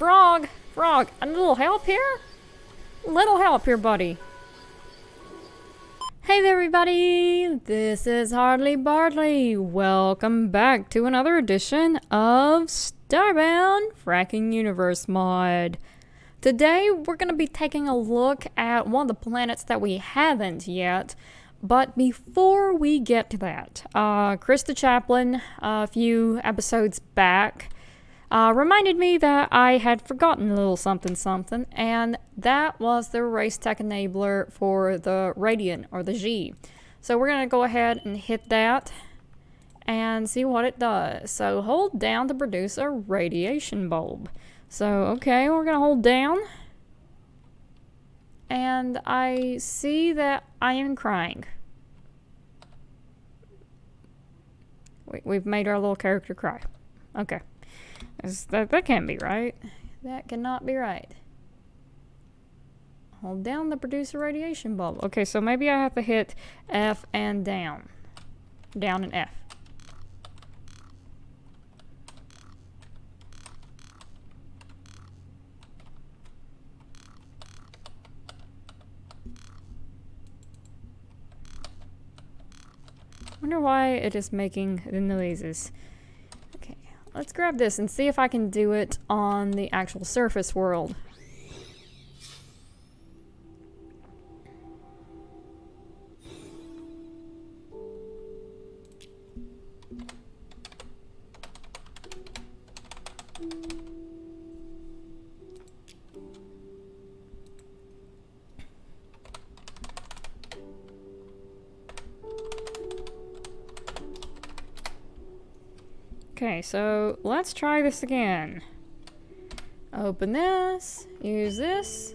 Frog! Frog! A little help here? Little help here, buddy. Hey there, everybody! This is Hardly Bardly. Welcome back to another edition of Starbound Frackin Universe mod. Today, we're going to be taking a look at one of the planets that we haven't yet. But before we get to that, Chris the Chaplain, a few episodes back, reminded me that I had forgotten a little something, and that was the race tech enabler for the Radiant, or the G. So we're going to go ahead and hit that and see what it does. So hold down to produce a radiation bulb. So, okay, we're going to hold down. And I see that I am crying. We've made our little character cry. Okay. That can't be right. That cannot be right. Hold down to produce a radiation bulb. Okay, so maybe I have to hit F and down. Down and F. Wonder why it is making the noises. Okay, let's grab this and see if I can do it on the actual surface world. Okay, so let's try this again. Open this, use this.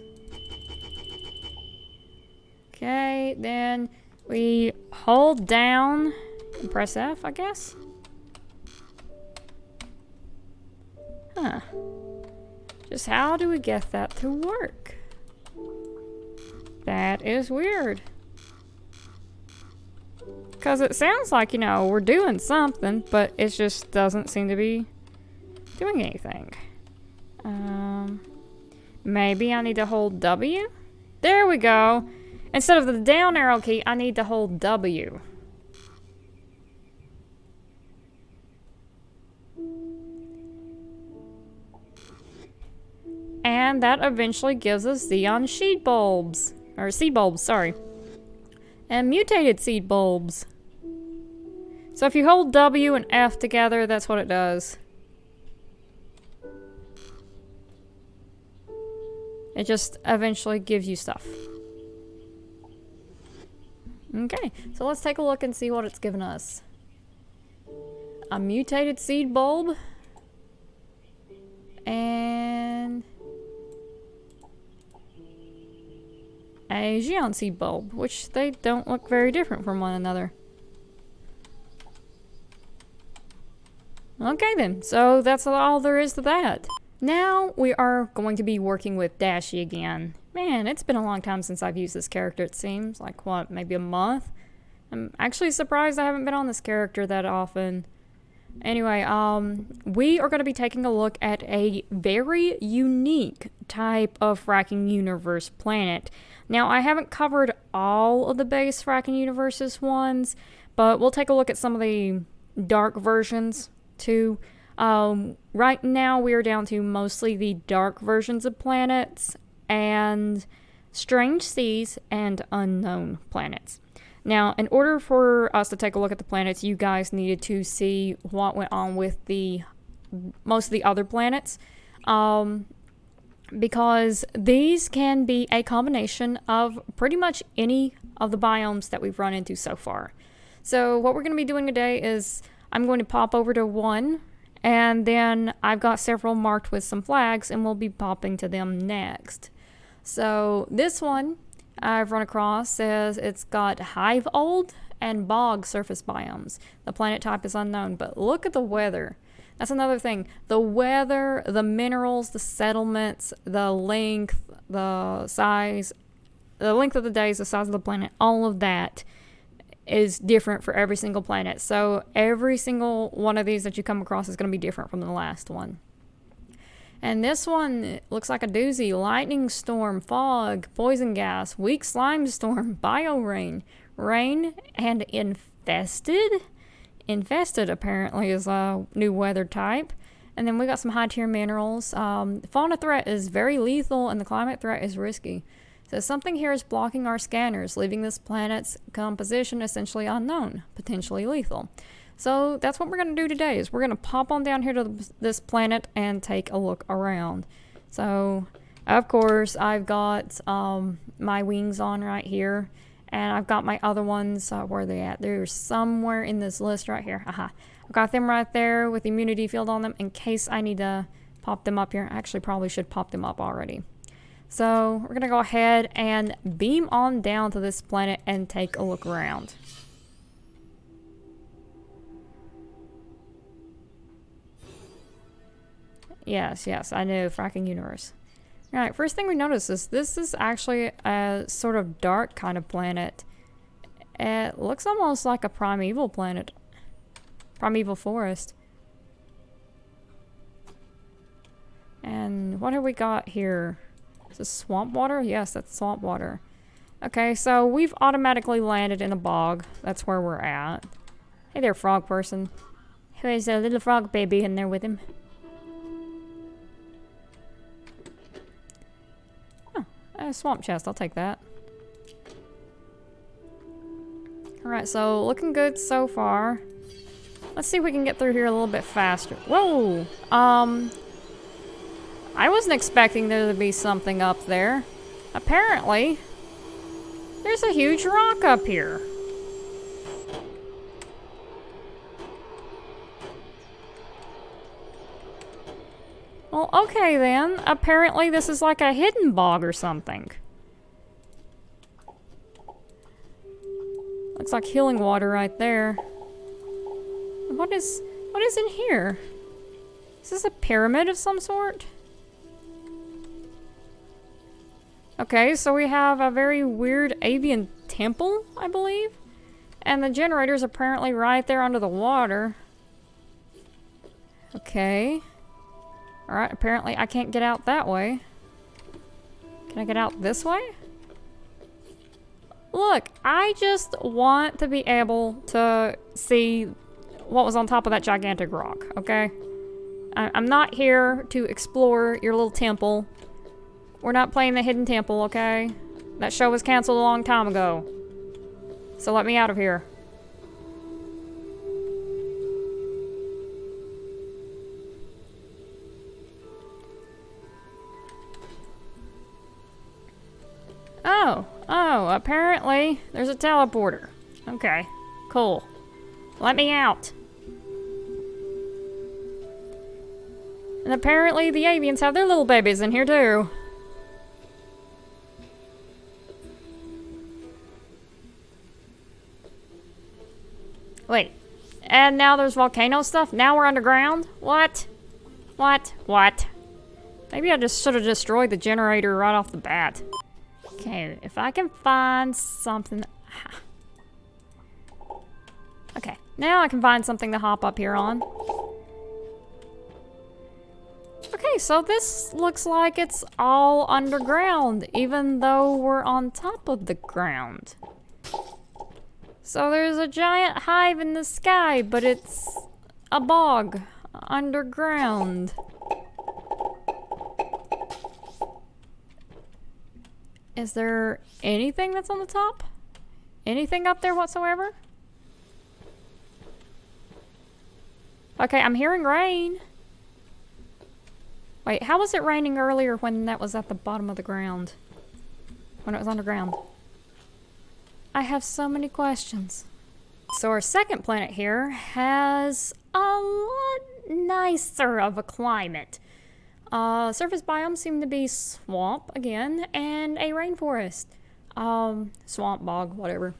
Okay, then we hold down and press F, I guess. Huh. Just how do we get that to work? That is weird. Because it sounds like, you know, we're doing something, but it just doesn't seem to be doing anything. Maybe I need to hold W? There we go. Instead of the down arrow key, I need to hold W. And that eventually gives us Xeon seed bulbs. Or seed bulbs, sorry. And mutated seed bulbs. So if you hold W and F together, that's what it does. It just eventually gives you stuff. Okay, so let's take a look and see what it's given us. A mutated seed bulb. And a Xeon seed bulb, which they don't look very different from one another. Okay then, so that's all there is to that. Now we are going to be working with Dashi again. Man, it's been a long time since I've used this character, it seems. Like, what, maybe a month? I'm actually surprised I haven't been on this character that often. Anyway, we are going to be taking a look at a very unique type of Frackin Universe planet. Now, I haven't covered all of the base Frackin Universes ones, but we'll take a look at some of the dark versions too. Right now, we are down to mostly the dark versions of planets and strange seas and unknown planets. Now, in order for us to take a look at the planets, you guys needed to see what went on with most of the other planets. Because these can be a combination of pretty much any of the biomes that we've run into so far. So what we're going to be doing today is I'm going to pop over to one, and then I've got several marked with some flags, and we'll be popping to them next. So this one I've run across says it's got hive old and bog surface biomes. The planet type is unknown, but look at the weather. That's another thing. The weather, the minerals, the settlements, the length, the size, the length of the days, the size of the planet, all of that is different for every single planet. So every single one of these that you come across is going to be different from the last one. And this one looks like a doozy. Lightning storm, fog, poison gas, weak slime storm, bio rain, rain, and infested. Infested apparently is a new weather type. And then we got some high tier minerals. Fauna threat is very lethal and the climate threat is risky. So something here is blocking our scanners, leaving this planet's composition essentially unknown, potentially lethal. So that's what we're going to do today, is we're going to pop on down here to this planet and take a look around. So, of course, I've got my wings on right here. And I've got my other ones, where are they at? They're somewhere in this list right here. Aha. I've got them right there with the immunity field on them in case I need to pop them up here. I actually probably should pop them up already. So, we're going to go ahead and beam on down to this planet and take a look around. Yes, I know, Frackin Universe. Alright, first thing we notice is this is actually a sort of dark kind of planet. It looks almost like a primeval planet. Primeval Forest. And what have we got here? Is this swamp water? Yes, that's swamp water. Okay, so we've automatically landed in a bog. That's where we're at. Hey there, frog person. Who is a little frog baby in there with him? A swamp chest, I'll take that. Alright, so looking good so far. Let's see if we can get through here a little bit faster. Whoa! I wasn't expecting there to be something up there. Apparently, there's a huge rock up here. Well, okay then. Apparently this is like a hidden bog or something. Looks like healing water right there. What is in here? Is this a pyramid of some sort? Okay, so we have a very weird avian temple, I believe. And the generator's apparently right there under the water. Okay. Alright, apparently I can't get out that way. Can I get out this way? Look, I just want to be able to see what was on top of that gigantic rock, okay? I'm not here to explore your little temple. We're not playing the hidden temple, okay? That show was canceled a long time ago. So let me out of here. Oh, apparently there's a teleporter. Okay, cool. Let me out. And apparently the avians have their little babies in here too. Wait, and now there's volcano stuff? Now we're underground? What? What? Maybe I just should have destroyed the generator right off the bat. Okay, if I can find something... Okay, now I can find something to hop up here on. Okay, so this looks like it's all underground, even though we're on top of the ground. So there's a giant hive in the sky, but it's a bog underground. Is there anything that's on the top? Anything up there whatsoever? Okay, I'm hearing rain. Wait, how was it raining earlier when that was at the bottom of the ground? When it was underground? I have so many questions. So our second planet here has a lot nicer of a climate. Surface biomes seem to be swamp again, and a rainforest. Swamp, bog, whatever.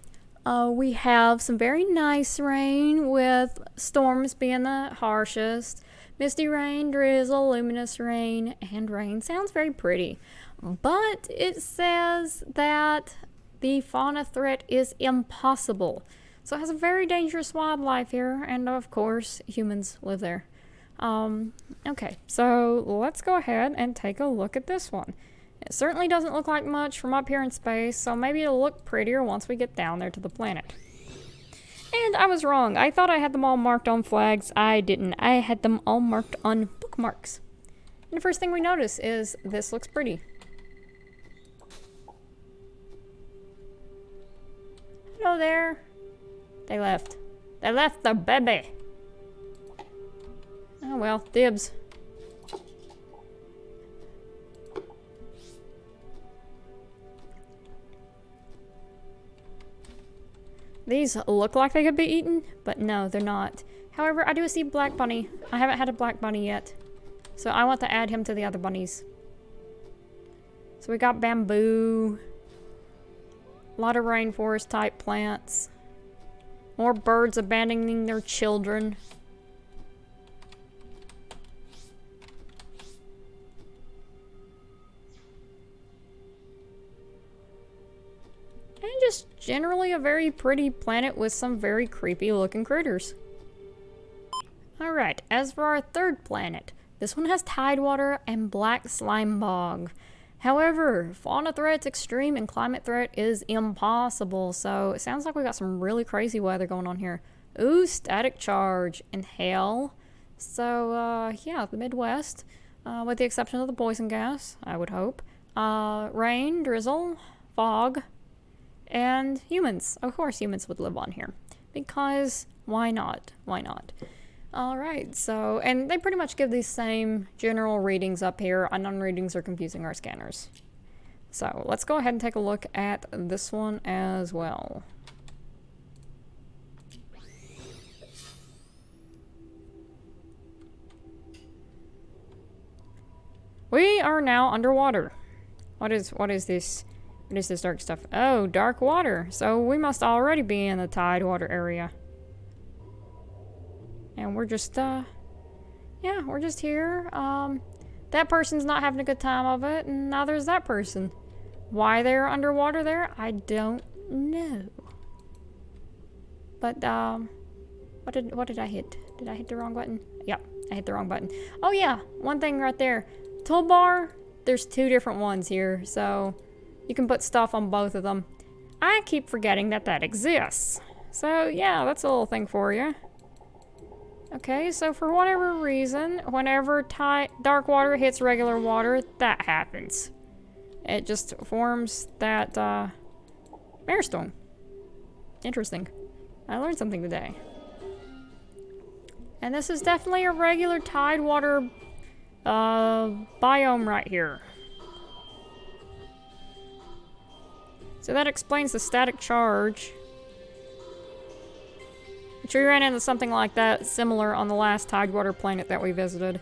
We have some very nice rain, with storms being the harshest. Misty rain, drizzle, luminous rain, and rain. Sounds very pretty. But it says that the fauna threat is impossible. So it has a very dangerous wildlife here, and of course, humans live there. Okay, so let's go ahead and take a look at this one. It certainly doesn't look like much from up here in space, so maybe it'll look prettier once we get down there to the planet. And I was wrong. I thought I had them all marked on flags. I didn't. I had them all marked on bookmarks. And the first thing we notice is this looks pretty. Hello there. They left. They left the baby. Oh well, dibs. These look like they could be eaten, but no, they're not. However, I do see black bunny. I haven't had a black bunny yet, so I want to add him to the other bunnies. So we got bamboo, a lot of rainforest type plants, more birds abandoning their children. And just generally a very pretty planet with some very creepy looking critters. Alright, as for our third planet, this one has tidewater and black slime bog. However, fauna threat's extreme and climate threat is impossible, so it sounds like we got some really crazy weather going on here. Ooh, static charge and hail. So, yeah, the Midwest, with the exception of the poison gas, I would hope. Rain, drizzle, fog. And humans. Of course humans would live on here. Because why not? Why not? Alright, so, and they pretty much give these same general readings up here. Unknown readings are confusing our scanners. So, let's go ahead and take a look at this one as well. We are now underwater. What is this? What is this dark stuff? Oh, dark water. So we must already be in the tidewater area. And we're just, yeah, we're just here. That person's not having a good time of it, and now there's that person. Why they're underwater there, I don't know. But, what did I hit? Did I hit the wrong button? Yep, I hit the wrong button. Oh yeah, one thing right there. Toolbar, there's two different ones here, so you can put stuff on both of them. I keep forgetting that that exists. So yeah, that's a little thing for you. Okay, so for whatever reason, whenever dark water hits regular water, that happens. It just forms that Maelstrom. Interesting. I learned something today. And this is definitely a regular tidewater biome right here. So that explains the static charge. Which we ran into something like that similar on the last tidewater planet that we visited.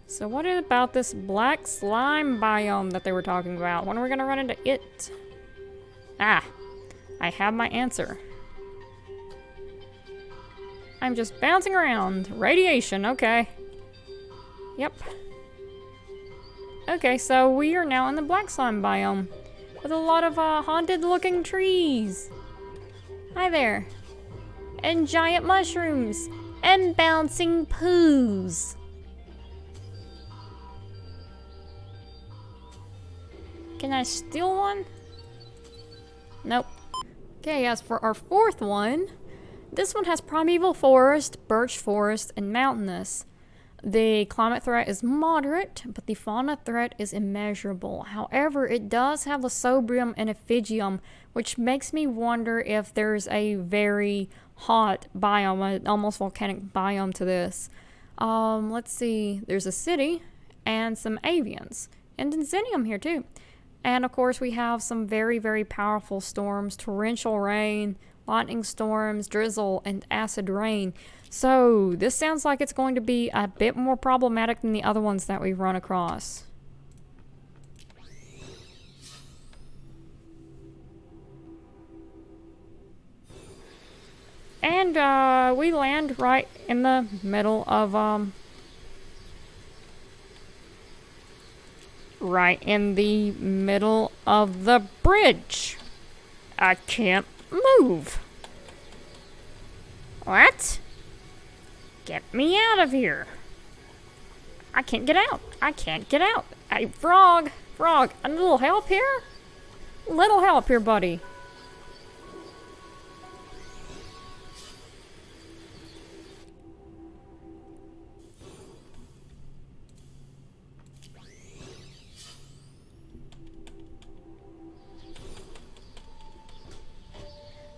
So what about this black slime biome that they were talking about? When are we gonna run into it? Ah, I have my answer. I'm just bouncing around. Radiation, okay. Yep. Okay, so we are now in the black slime biome with a lot of haunted looking trees. Hi there. And giant mushrooms. And bouncing poos. Can I steal one? Nope. Okay, as for our fourth one, this one has Primeval Forest, Birch Forest, and Mountainous. The climate threat is moderate, but the fauna threat is immeasurable. However, it does have a sobrium and a Epiphygium, which makes me wonder if there's a very hot biome, an almost volcanic biome to this. Let's see. There's a city and some avians. And Zinnium here too. And of course we have some very, very powerful storms, torrential rain, lightning storms, drizzle, and acid rain. So this sounds like it's going to be a bit more problematic than the other ones that we've run across. And we land right in the middle of the bridge. I can't move. What? Get me out of here. I can't get out. I can't get out. Hey, frog. Frog, a little help here? Little help here, buddy.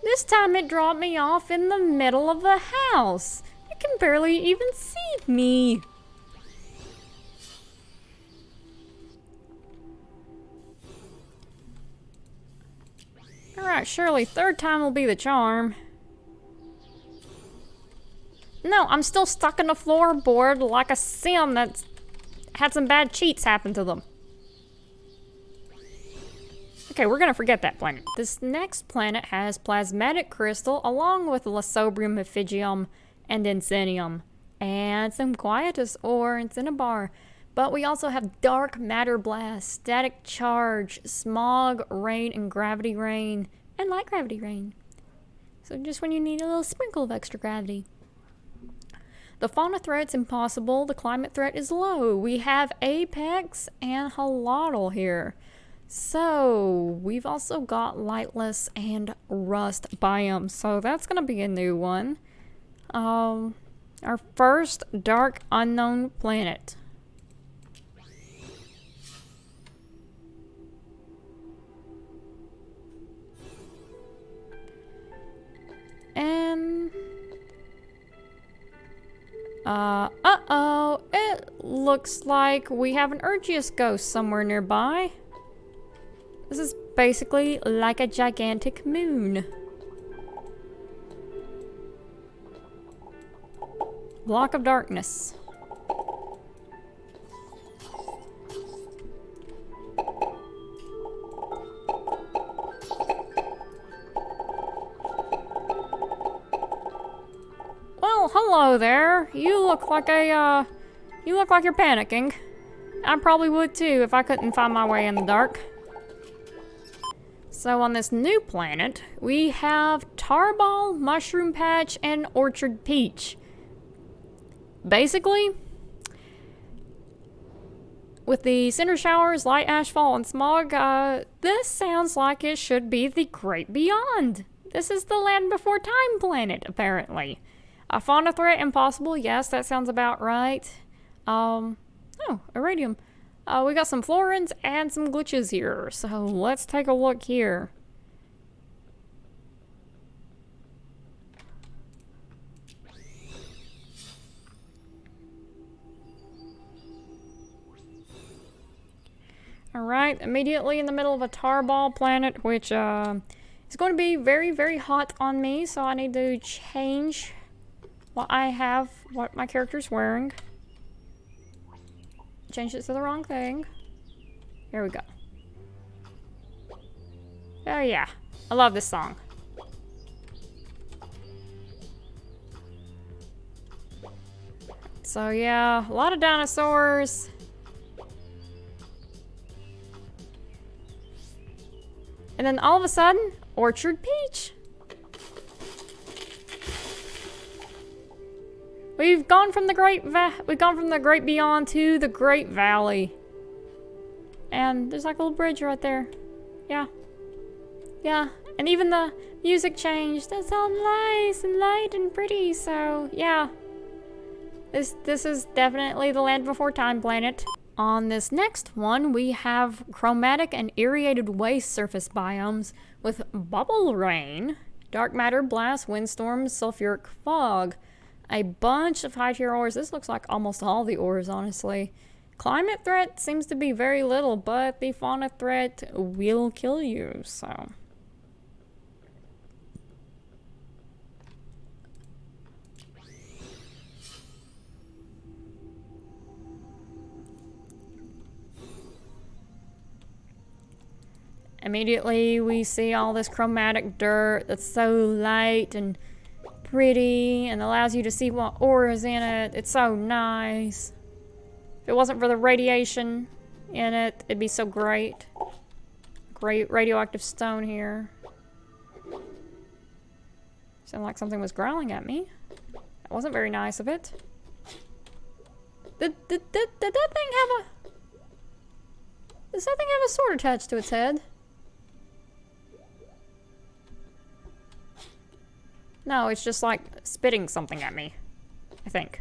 This time it dropped me off in the middle of the house. You can barely even see me. Alright, surely third time will be the charm. No, I'm still stuck in the floorboard like a sim that's had some bad cheats happen to them. Okay, we're gonna forget that planet. This next planet has plasmatic crystal along with Lasobrium, Ephigium, and Insinium. And some quietus ore and cinnabar. But we also have dark matter blast, static charge, smog, rain, and gravity rain. And light gravity rain. So just when you need a little sprinkle of extra gravity. The fauna threat's impossible, the climate threat is low. We have Apex and Halotl here. So, we've also got Lightless and Rust biomes, so that's gonna be a new one. Our first dark unknown planet. And... uh-oh, it looks like we have an Urgius ghost somewhere nearby. This is basically like a gigantic moon. Block of darkness. Well, hello there. You look like you're panicking. I probably would too if I couldn't find my way in the dark. So on this new planet, we have Tarball, Mushroom Patch, and Orchard Peach. Basically, with the cinder showers, light ashfall, and smog, this sounds like it should be the Great Beyond. This is the Land Before Time planet, apparently. A fauna threat impossible, yes, that sounds about right. Oh, iridium. We got some florins and some glitches here, so let's take a look here. Alright, immediately in the middle of a tarball planet, which is going to be very, very hot on me, so I need to change what my character's wearing. Changed it to the wrong thing. Here we go. Oh yeah, I love this song. So yeah, a lot of dinosaurs. And then all of a sudden, Orchard Peach. We've gone from the Great Beyond to the Great Valley. And there's like a little bridge right there. Yeah. Yeah. And even the music changed. That's all nice and light and pretty, so yeah. This is definitely the Land Before Time planet. On this next one, we have Chromatic and Irrigated Waste surface biomes with Bubble Rain, Dark Matter Blast, Windstorm, Sulfuric Fog. A bunch of high tier ores. This looks like almost all the ores, honestly. Climate threat seems to be very little, but the fauna threat will kill you, so. Immediately we see all this chromatic dirt that's so light and pretty and allows you to see what ore is in it. It's so nice. If it wasn't for the radiation in it, it'd be so great. Great radioactive stone here. Sounded like something was growling at me. wasn't very nice of it. Did that thing have a... Does that thing have a sword attached to its head? No, it's just like spitting something at me. I think.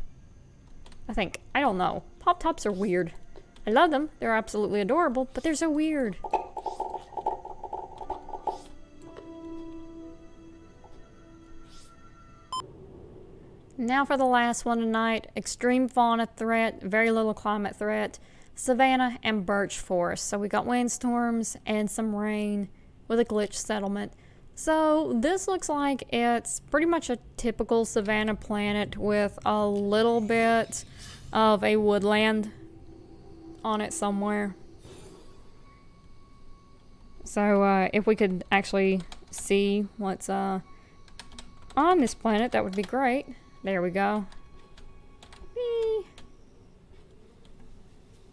I don't know. Pop tops are weird. I love them. They're absolutely adorable, but they're so weird. Now for the last one tonight. Extreme fauna threat, very little climate threat, savanna and birch forest. So we got windstorms and some rain with a glitch settlement. So this looks like it's pretty much a typical savanna planet with a little bit of a woodland on it somewhere. So if we could actually see what's on this planet, that would be great. There we go. Whee!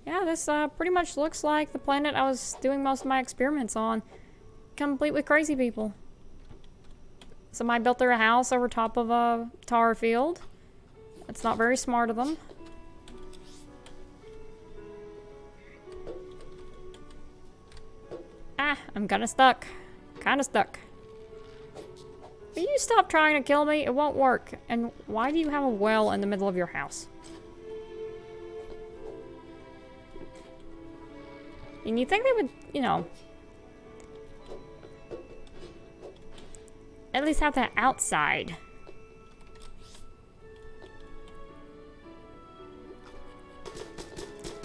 Yeah, this pretty much looks like the planet I was doing most of my experiments on. Complete with crazy people. Somebody built their house over top of a tar field. That's not very smart of them. Ah, I'm kinda stuck. Kinda stuck. Will you stop trying to kill me? It won't work. And why do you have a well in the middle of your house? And you think they would, you know, at least have that outside.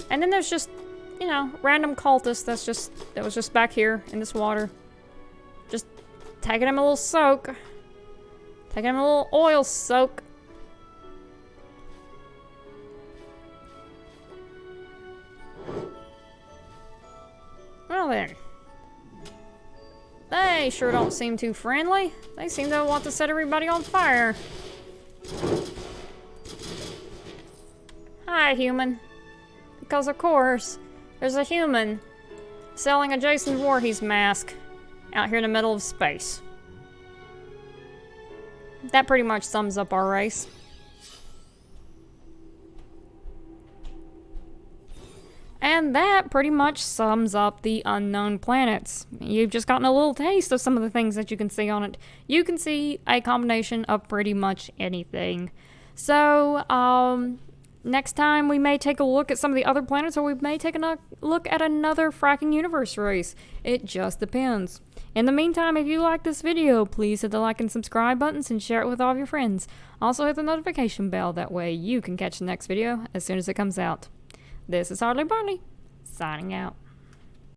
And then there's just, you know, random cultists that was just back here in this water. Just taking him a little soak. Taking him a little oil soak. Well then. They sure don't seem too friendly. They seem to want to set everybody on fire. Hi, human. Because of course, there's a human selling a Jason Voorhees mask out here in the middle of space. That pretty much sums up our race. And that pretty much sums up the unknown planets. You've just gotten a little taste of some of the things that you can see on it. You can see a combination of pretty much anything. So, next time we may take a look at some of the other planets, or we may take a look at another Frackin Universe race. It just depends. In the meantime, if you like this video, please hit the like and subscribe buttons and share it with all of your friends. Also hit the notification bell, that way you can catch the next video as soon as it comes out. This is Hardly Barley, signing out.